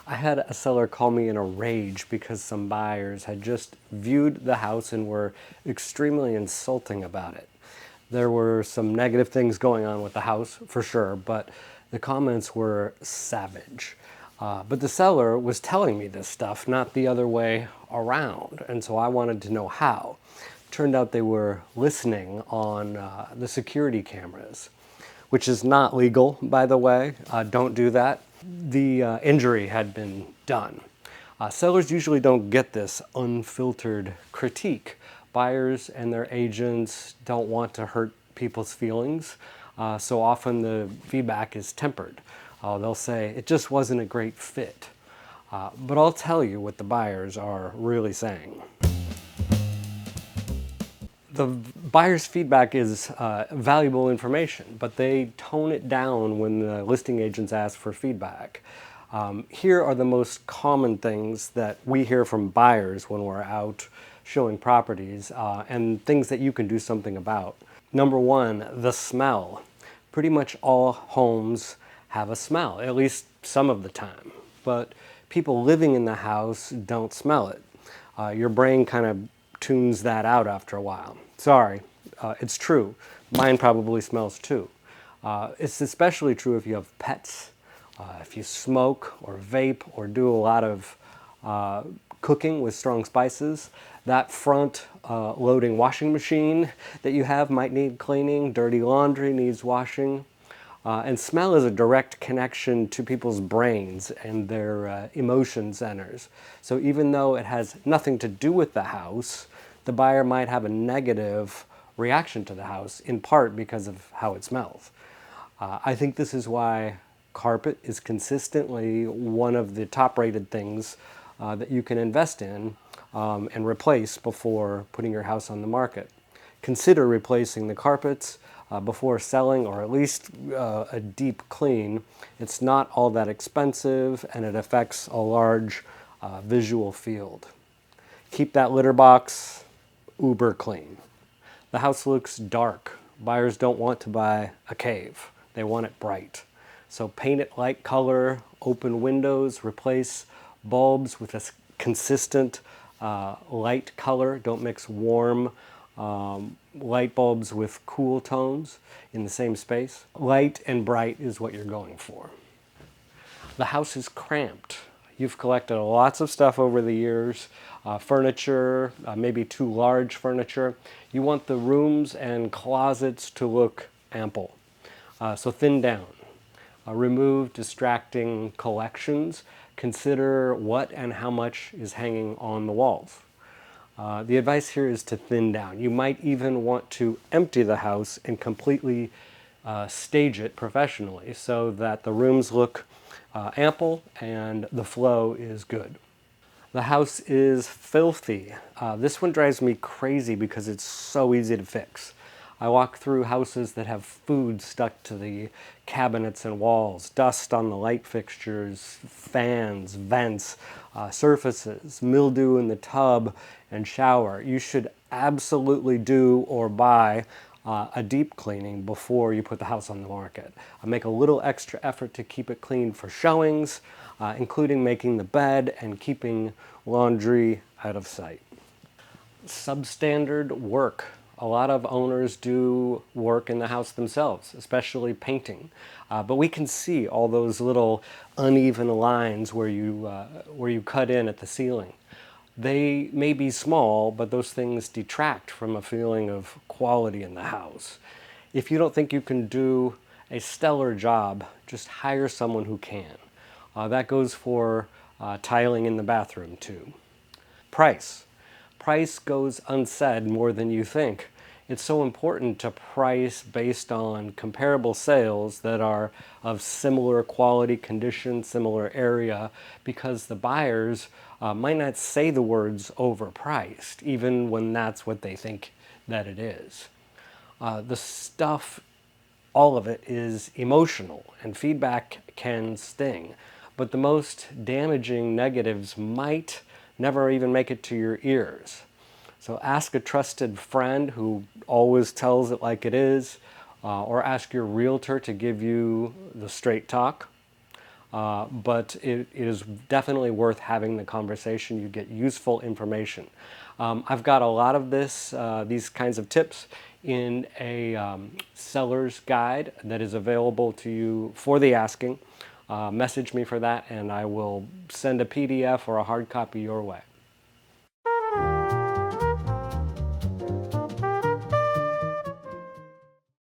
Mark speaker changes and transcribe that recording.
Speaker 1: I had a seller call me in a rage because some buyers had just viewed the house and were extremely insulting about it. There were some negative things going on with the house, for sure, but the comments were savage. But the seller was telling me this stuff, not the other way around, and so I wanted to know how. Turned out they were listening on the security cameras, which is not legal, by the way. Don't do that. The injury had been done. Sellers usually don't get this unfiltered critique. Buyers and their agents don't want to hurt people's feelings, so often the feedback is tempered. They'll say, it just wasn't a great fit. But I'll tell you what the buyers are really saying. The buyer's feedback is valuable information, but they tone it down when the listing agents ask for feedback. Here are the most common things that we hear from buyers when we're out showing properties, and things that you can do something about. Number one, the smell. Pretty much all homes have a smell, at least some of the time, but people living in the house don't smell it. Your brain kind of tunes that out after a while. Sorry, it's true. Mine probably smells too. It's especially true if you have pets, if you smoke or vape or do a lot of cooking with strong spices. That front loading washing machine that you have might need cleaning. Dirty laundry needs washing. And smell is a direct connection to people's brains and their emotion centers. So even though it has nothing to do with the house, the buyer might have a negative reaction to the house, in part because of how it smells. I think this is why carpet is consistently one of the top-rated things that you can invest in and replace before putting your house on the market. Consider replacing the carpets before selling, or at least a deep clean. It's not all that expensive, and it affects a large visual field. Keep that litter box uber clean. The house looks dark. Buyers don't want to buy a cave. They want it bright. So paint it light color, open windows, replace bulbs with a consistent light color. Don't mix warm light bulbs with cool tones in the same space. Light and bright is what you're going for. The house is cramped. You've collected lots of stuff over the years, furniture, maybe too large furniture. You want the rooms and closets to look ample. So thin down. Remove distracting collections. Consider what and how much is hanging on the walls. The advice here is to thin down. You might even want to empty the house and completely stage it professionally so that the rooms look ample and the flow is good. The house is filthy. This one drives me crazy because it's so easy to fix. I walk through houses that have food stuck to the cabinets and walls, dust on the light fixtures, fans, vents, surfaces, mildew in the tub and shower. You should absolutely do or buy a deep cleaning before you put the house on the market. Make a little extra effort to keep it clean for showings, including making the bed and keeping laundry out of sight. Substandard work. A lot of owners do work in the house themselves, especially painting. But we can see all those little uneven lines where you cut in at the ceiling. They may be small, but those things detract from a feeling of quality in the house. If you don't think you can do a stellar job, just hire someone who can. That goes for tiling in the bathroom too. Price. Price goes unsaid more than you think. It's so important to price based on comparable sales that are of similar quality, condition, similar area, because the buyers might not say the words overpriced, even when that's what they think that it is. The stuff, all of it, is emotional, and feedback can sting. But the most damaging negatives might never even make it to your ears. So ask a trusted friend who always tells it like it is, or ask your realtor to give you the straight talk. but it is definitely worth having the conversation. You get useful information. I've got a lot of these kinds of tips in a seller's guide that is available to you for the asking. Message me for that and I will send a PDF or a hard copy your way.